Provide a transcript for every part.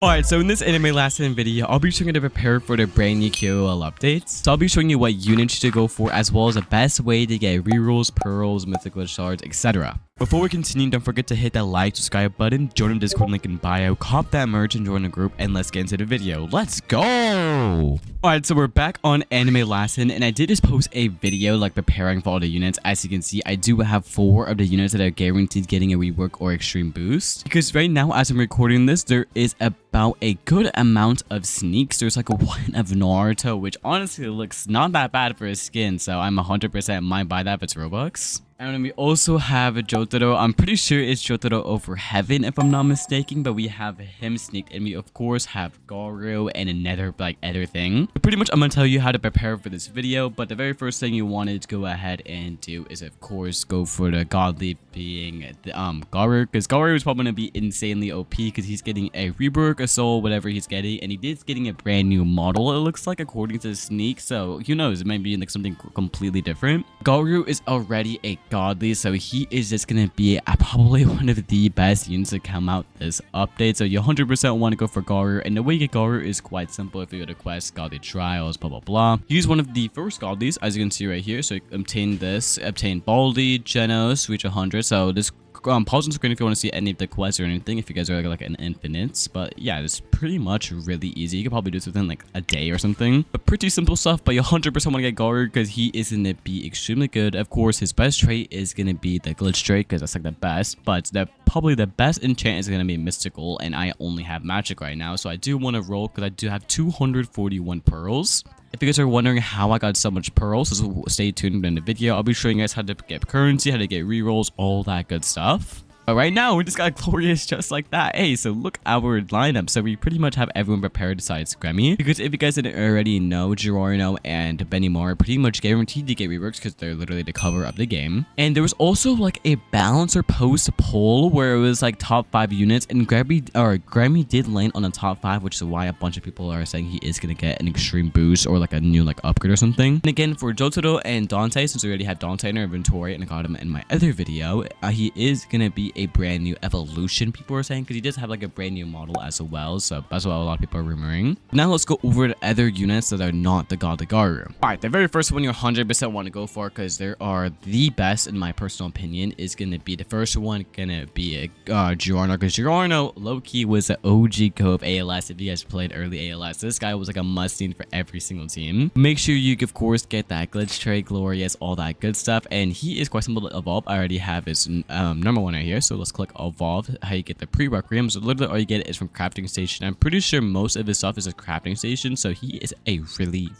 Alright, so in this animelaststand video, I'll be showing you to prepare for the brand new QOL updates. So I'll be showing you what units to go for, as well as the best way to get rerolls, pearls, mythical shards, etc. Before we continue, don't forget to hit that like, subscribe button, join the Discord link in bio, cop that merch, and join the group, and let's get into the video. Let's go! Alright, so we're back on animelaststand, and I did just post a video like preparing for all the units. As you can see, I do have 4 of the units that are guaranteed getting a rework or extreme boost. Because right now, as I'm recording this, there is about a good amount of sneaks. There's like one of Naruto, which honestly looks not that bad for a skin, so I'm 100% might buy that if it's Robux. And then we also have Jotaro. I'm pretty sure it's Jotaro over Heaven if I'm not mistaken, but we have him sneaked, and we of course have Garou and another like other thing. But pretty much I'm gonna tell you how to prepare for this video, but the very first thing you wanted to go ahead and do is of course go for the godly being the Garou, because Garou is probably gonna be insanely OP because he's getting a rework, a soul, whatever he's getting, and he is getting a brand new model, it looks like, according to the sneak. So who knows, it might be like something completely different. Garou is already a godly, so he is just gonna be probably one of the best units to come out this update. So you 100% want to go for Garou, and the way you get Garou is quite simple. If you go to quest, godly trials, blah blah blah, use one of the first godlies, as you can see right here. So obtain this, obtain Baldy, Genos, reach 100. So this pause on screen if you want to see any of the quests or anything, if you guys are like an infinite. But yeah, it's pretty much really easy. You could probably do this within like a day or something, but pretty simple stuff. But you 100% want to get Garou because he is going to be extremely good. Of course, his best trait is going to be the glitch trait because that's like the best, but probably the best enchant is going to be mystical, and I only have magic right now, so I do want to roll because I do have 241 pearls. If you guys are wondering how I got so much pearls, so stay tuned in the video. I'll be showing you guys how to get currency, how to get rerolls, all that good stuff. But right now, we just got glorious just like that. Hey, so look our lineup. So we pretty much have everyone prepared besides Gremmy. Because if you guys didn't already know, Giorno and benimaru are pretty much guaranteed to get reworks because they're literally the cover of the game. And there was also like a balance or post poll where it was like top 5 units, and Gremmy did land on the top 5, which is why a bunch of people are saying he is going to get an extreme boost or like a new like upgrade or something. And again, for Jotaro and Dante, since we already have Dante in our inventory and I got him in my other video, he is going to be a brand new evolution, people are saying, because he does have like a brand new model as well. So that's what a lot of people are rumoring. Now let's go over the other units that are not the godly Garou. Alright, the very first one you 100% want to go for, because they are the best in my personal opinion, is going to be the first one, gonna be a Giorno, because Giorno low-key was the OG go of ALS. If you guys played early ALS, this guy was like a must-see for every single team. Make sure you of course get that glitch trait, glorious, all that good stuff, and he is quite simple to evolve. I already have his number 1 right here, so let's click evolve. How you get the pre-requiem, so literally all you get is from crafting station. I'm pretty sure most of his stuff is a crafting station, so he is a really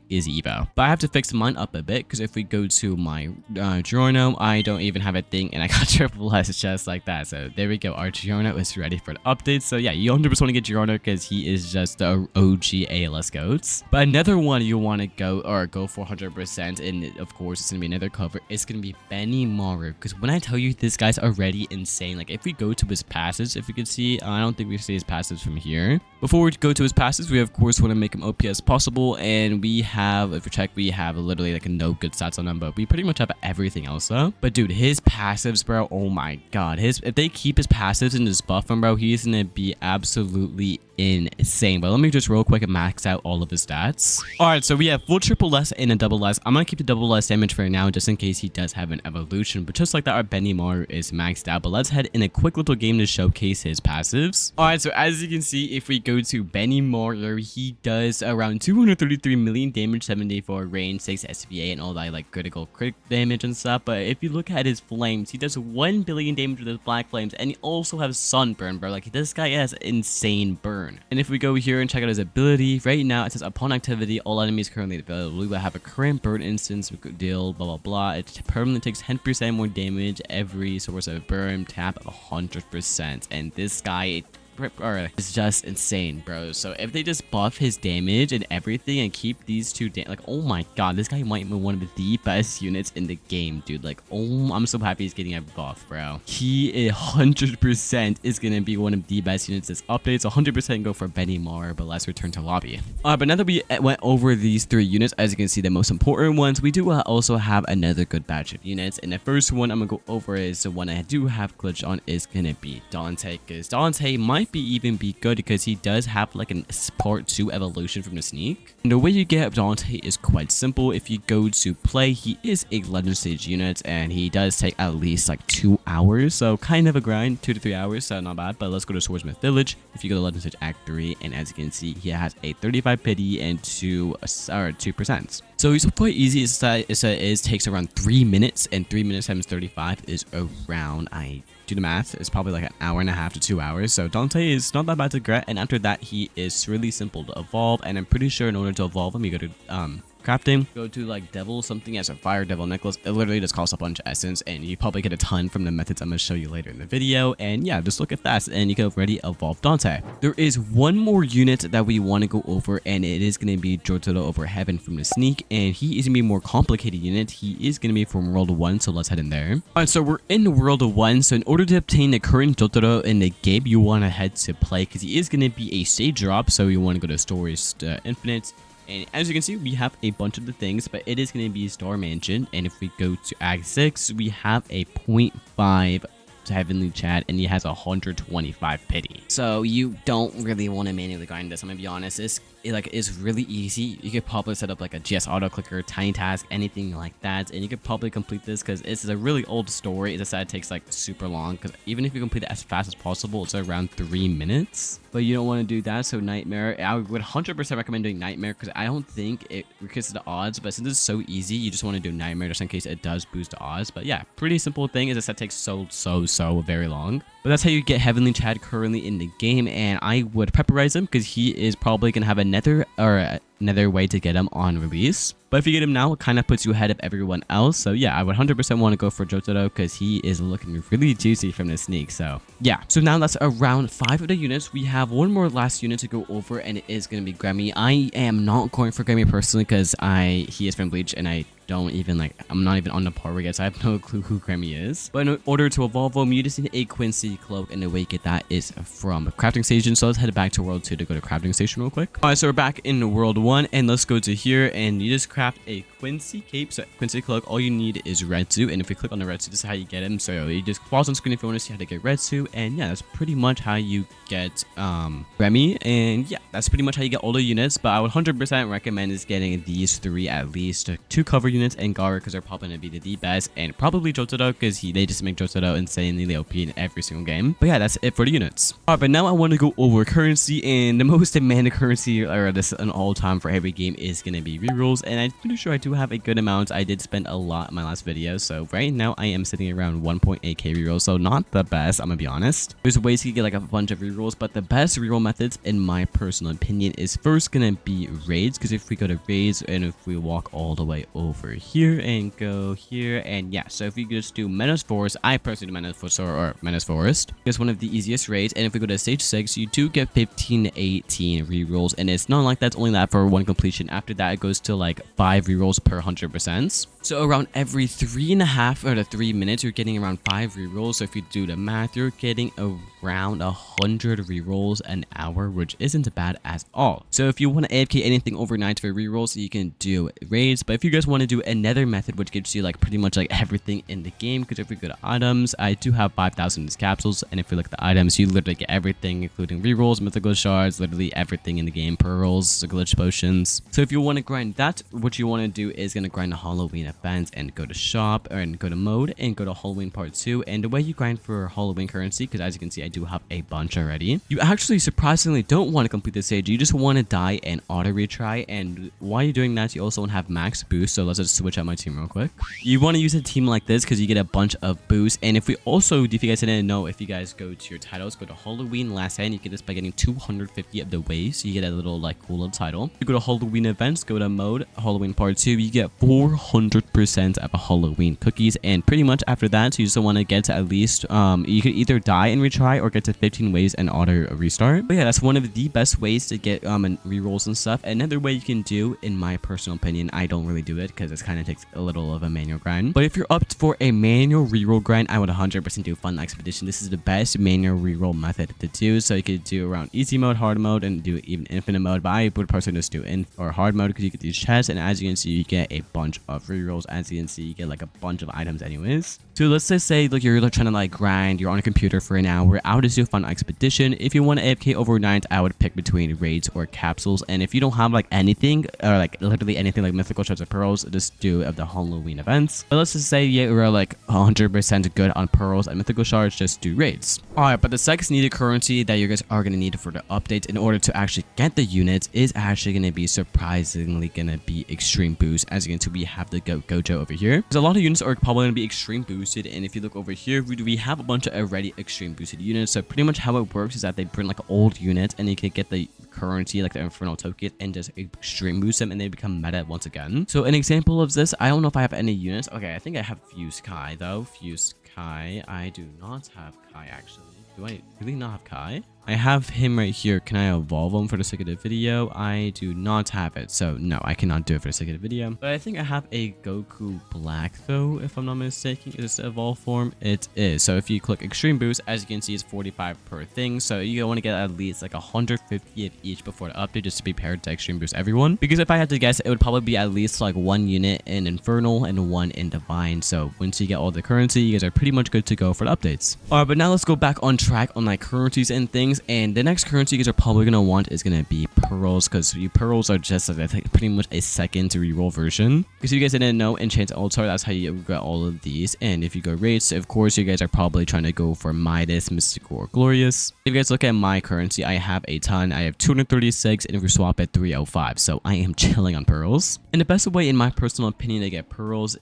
easy evo. But I have to fix mine up a bit, because if we go to my Giorno, I don't even have a thing, and I got triple S just like that. So there we go, our Giorno is ready for the update. So yeah, you 100% want to get Giorno because he is just the OG ALS goats. But another one you want to go for 100%, and of course it's gonna be another cover, it's gonna be benimaru, because when I tell you this guy's already insane. Like if we go to his passives, if you can see, I don't think we see his passives from here. Before we go to his passives, we of course want to make him OP as possible, and we have, if you check, we have literally like no good stats on him, but we pretty much have everything else though. But dude, his passives, bro, oh my god, if they keep his passives and just buff him, bro, he's gonna be absolutely insane. But let me just real quick and max out all of his stats. All right, so we have full triple S and a double S. I'm gonna keep the double S damage for now just in case he does have an evolution, but just like that, our benimaru is maxed out. But let's head in a quick little game to showcase his passives. All right, so as you can see, if we go to benimaru, he does around 233 million damage, 74 range, 6 SVA, and all that like critical damage and stuff. But if you look at his flames, he does 1 billion damage with his black flames, and he also has sunburn, bro. Like this guy has insane burn. And if we go here and check out his ability, right now it says upon activity, all enemies currently available. We will have a current burn instance, deal, blah blah blah. It permanently takes 10% more damage every source of burn, tap of 100%. And this guy it's just insane, bro. So if they just buff his damage and everything and keep these two like, oh my god, this guy might be one of the best units in the game, dude. Like, oh, I'm so happy he's getting a buff, bro. He 100% is gonna be one of the best units this update. So 100% go for benimaru, but let's return to lobby. But now that we went over these 3 units, as you can see, the most important ones, we do also have another good batch of units. And the first one I'm gonna go over is the one I do have glitch on, is gonna be Dante, because Dante might might be even be good because he does have like a part 2 evolution from the sneak. And the way you get Dante is quite simple. If you go to play, he is a legend stage unit and he does take at least like 2 hours, so kind of a grind, 2 to 3 hours, so not bad. But let's go to Swordsmith Village. If you go to legend stage act 3, and as you can see, he has a 35 pity and 2%. So he's quite easy. It takes around 3 minutes, and 3 minutes times 35 is around, I do the math, it's probably like an hour and a half to 2 hours. So Dante is not that bad to get, and after that he is really simple to evolve. And I'm pretty sure in order to evolve him, you go to crafting, go to like devil something as a fire devil necklace. It literally just costs a bunch of essence, and you probably get a ton from the methods I'm going to show you later in the video. And yeah, just look at that and you can already evolve Dante. There is one more unit that we want to go over, and it is going to be Jotaro over heaven from the sneak, and he is going to be a more complicated unit. He is going to be from world 1, so let's head in there. Alright, so we're in world 1. So in order to obtain the current Jotaro in the game, you want to head to play because he is going to be a stage drop, so you want to go to stories infinite. And as you can see, we have a bunch of the things, but it is going to be Star Mansion. And if we go to Act 6, we have a 0.5 Heavenly Chad, and he has 125 pity. So you don't really want to manually grind this. I'm gonna be honest, it's really easy. You could probably set up like a GS auto clicker, tiny task, anything like that, and you could probably complete this because it's a really old story. It's sad it takes like super long, because even if you complete it as fast as possible, it's around 3 minutes. But you don't want to do that. So Nightmare, I would 100% recommend doing Nightmare because I don't think it increases the odds, but since it's so easy, you just want to do Nightmare just in case it does boost the odds. But yeah, pretty simple thing. As I said, takes so very long. But that's how you get Heavenly Chad currently in the game, and I would pepperize him because he is probably gonna have another way to get him on release. But if you get him now, it kind of puts you ahead of everyone else. So yeah, I would 100% want to go for Jotaro because he is looking really juicy from the sneak. So yeah, so now that's around 5 of the units. We have one more last unit to go over, and it is going to be Gremmy. I am not going for Gremmy personally because he is from Bleach, and I'm not even on the par yet, so I have no clue who Gremmy is. But in order to evolve him, you just need a Quincy cloak, and the way you get that is from crafting station. So let's head back to world 2 to go to crafting station real quick. Alright, so we're back in world 1, and let's go to here, and you just craft a Quincy cape, so Quincy cloak. All you need is red suit, and if you click on the red suit, this is how you get him. So you just pause on screen if you want to see how to get red suit, and yeah, that's pretty much how you get Gremmy. And yeah, that's pretty much how you get all the units. But I would 100% recommend is getting these 3 at least, 2 cover units and garou, because they're probably going to be the best, and probably Jotaro because they just make Jotaro insanely OP in every single game. But yeah, that's it for the units. Alright, but now I want to go over currency, and the most demanded currency or this an all time for every game is going to be rerolls, and I'm pretty sure I do have a good amount. I did spend a lot in my last video, so right now I am sitting around 1.8k rerolls, so not the best, I'm gonna be honest. There's ways to get like a bunch of rerolls, but the best reroll methods in my personal opinion is first gonna be raids, because if we go to raids and if we walk all the way over here and go here, and yeah, so if you just do Menace Forest, I personally do Menace Forest. It's one of the easiest raids, and if we go to stage 6, you do get 15 to 18 rerolls, and it's not like that's only that for one completion. After that, it goes to like 5 rerolls per 100%. So around every 3.5 or to 3 minutes, you're getting around 5 rerolls. So if you do the math, you're getting around 100 rerolls an hour, which isn't bad at all. So if you want to AFK anything overnight for rerolls, you can do raids. But if you guys want to do another method, which gives you like pretty much like everything in the game, because if we go to items, I do have 5,000 capsules, and if you look at the items, you literally get everything, including rerolls, mythical shards, literally everything in the game, pearls, glitch potions. So if you want to grind that, what you want to do is gonna grind the Halloween events and go to shop and go to mode and go to Halloween part 2. And the way you grind for Halloween currency, because as you can see, I do have a bunch already, you actually surprisingly don't want to complete this stage. You just want to die and auto retry, and while you're doing that, you also want to have max boost. So let's just switch out my team real quick. You want to use a team like this because you get a bunch of boosts. And if you guys didn't know, if you guys go to your titles, go to Halloween last hand, you get this by getting 250 of the waves, so you get a little like cool little title. You go to Halloween events, go to mode, Halloween part 2, you get 400% of Halloween cookies, and pretty much after that, you just want to get to at least you could either die and retry or get to 15 waves and auto restart. But yeah, that's one of the best ways to get rerolls and stuff. Another way you can do, in my personal opinion, I don't really do it because it kind of takes a little of a manual grind, but if you're up for a manual reroll grind, I would 100% do Fun Expedition. This is the best manual reroll method to do. So you could do around easy mode, hard mode, and do even infinite mode, but I would personally just do hard mode because you get these chests, and as you can see, you get a bunch of rerolls. As you can see, you get like a bunch of items anyways. So let's just say like you're like, trying to like grind, you're on a computer for an hour. I would just do Fun Expedition. If you want to AFK overnight, I would pick between raids or capsules. And if you don't have like anything or like literally anything like mythical shards or pearls, just do of the Halloween events. But let's just say you're like 100% good on pearls and mythical shards, just do raids. Alright, but the second needed currency that you guys are going to need for the update in order to actually get the units is actually going to be surprisingly going to be extreme boost. As you can see, we have the Gojo over here. Because a lot of units are probably going to be extreme boosted, and if you look over here, we have a bunch of already extreme boosted units. So pretty much how it works is that they bring like old units and you can get the currency like the infernal token and just extreme boost them and they become meta once again. So an example of this, I don't know if I have any units. Okay, I think I have Fuse Kai though. Fuse Kai. I do not have Kai actually. Do I really not have Kai? I have him right here. Can I evolve him for the sake of the video? I do not have it. So no, I cannot do it for the sake of the video. But I think I have a Goku Black though, if I'm not mistaken. Is this the evolve form? It is. So if you click extreme boost, as you can see, it's 45 per thing. So you want to get at least like 150 of each before the update just to be paired to extreme boost everyone. Because if I had to guess, it would probably be at least like one unit in infernal and one in divine. So once you get all the currency, you guys are pretty much good to go for the updates. Alright, but now let's go back on track on like currencies and things. And the next currency you guys are probably going to want is going to be pearls, because pearls are just like, I think pretty much a second reroll version. Because you guys didn't know, enchant altar, that's how you get all of these. And if you go raids, of course you guys are probably trying to go for Midas, Mystical, or Glorious. If you guys look at my currency, I have a ton. I have 236, and if we swap it, 305. So I am chilling on pearls. And the best way, in my personal opinion, to get pearls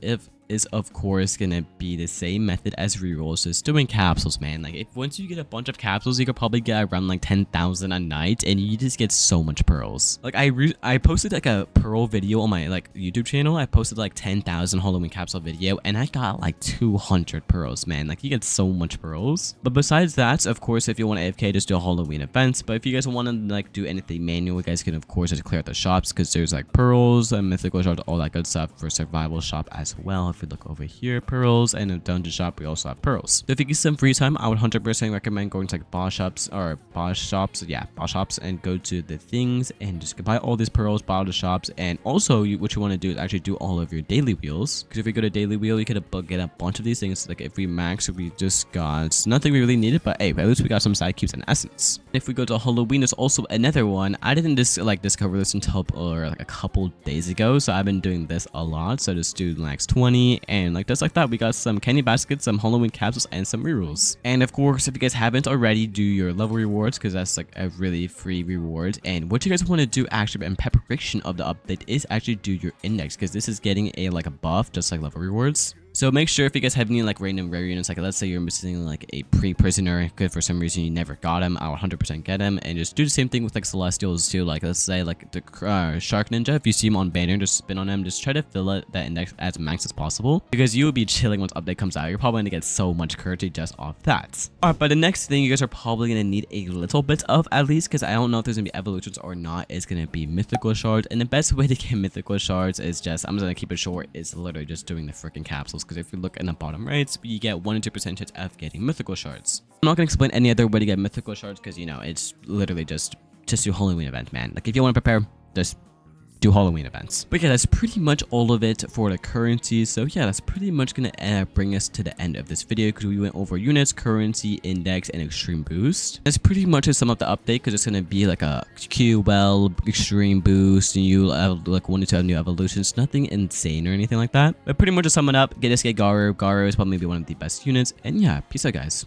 is of course gonna be the same method as rerolls, just doing capsules, man. Like if once you get a bunch of capsules, you could probably get around like 10,000 a night and you just get so much pearls. Like I posted like a pearl video on my like YouTube channel. I posted like 10,000 Halloween capsule video and I got like 200 pearls, man. Like you get so much pearls. But besides that, of course, if you want to AFK, just do a Halloween events. But if you guys want to like do anything manual, you guys can of course just clear out the shops, because there's like pearls and mythical shards, all that good stuff for survival shop as well. If we look over here, pearls, and in dungeon shop we also have pearls. So if you get some free time, I would 100% recommend going to like boss shops and go to the things and just buy all these pearls, buy all the shops. And also what you want to do is actually do all of your daily wheels, because if you go to daily wheel, you could get a bunch of these things. Like if we max, we just got nothing we really needed, but hey, at least we got some side cubes and essence. If we go to Halloween, there's also another one. I didn't just like discover this until like a couple days ago, so I've been doing this a lot. So just do max 20, and like just like that, we got some candy baskets, some Halloween capsules, and some rerolls. And of course, if you guys haven't already, do your level rewards, because that's like a really free reward. And what you guys want to do actually in preparation of the update is actually do your index, because this is getting a like a buff just like level rewards. So make sure if you guys have any like random rare units, like let's say you're missing like a pre-prisoner, because for some reason you never got him, I'll 100% get him. And just do the same thing with like celestials too. Like let's say like the shark ninja, if you see him on banner, just spin on him, just try to fill it that index as max as possible, because you will be chilling once update comes out. You're probably gonna get so much currency just off that. Alright, but the next thing you guys are probably gonna need a little bit of, at least, because I don't know if there's gonna be evolutions or not, is gonna be mythical shards. And the best way to get mythical shards is just, I'm just gonna keep it short, is literally just doing the freaking capsules. Because if you look in the bottom right, you get 1 to 2% chance of getting mythical shards. I'm not gonna explain any other way to get mythical shards, because you know it's literally just do Halloween event, man. Like if you want to prepare, just do Halloween events. But yeah, that's pretty much all of it for the currencies. So yeah, that's pretty much gonna bring us to the end of this video, because we went over units, currency, index, and extreme boost. That's pretty much to sum up the update, because it's gonna be like a QOL, extreme boost, and you like 1 to 2 new evolutions. Nothing insane or anything like that. But pretty much to sum it up, get garou. Garou is probably one of the best units. And yeah, peace out, guys.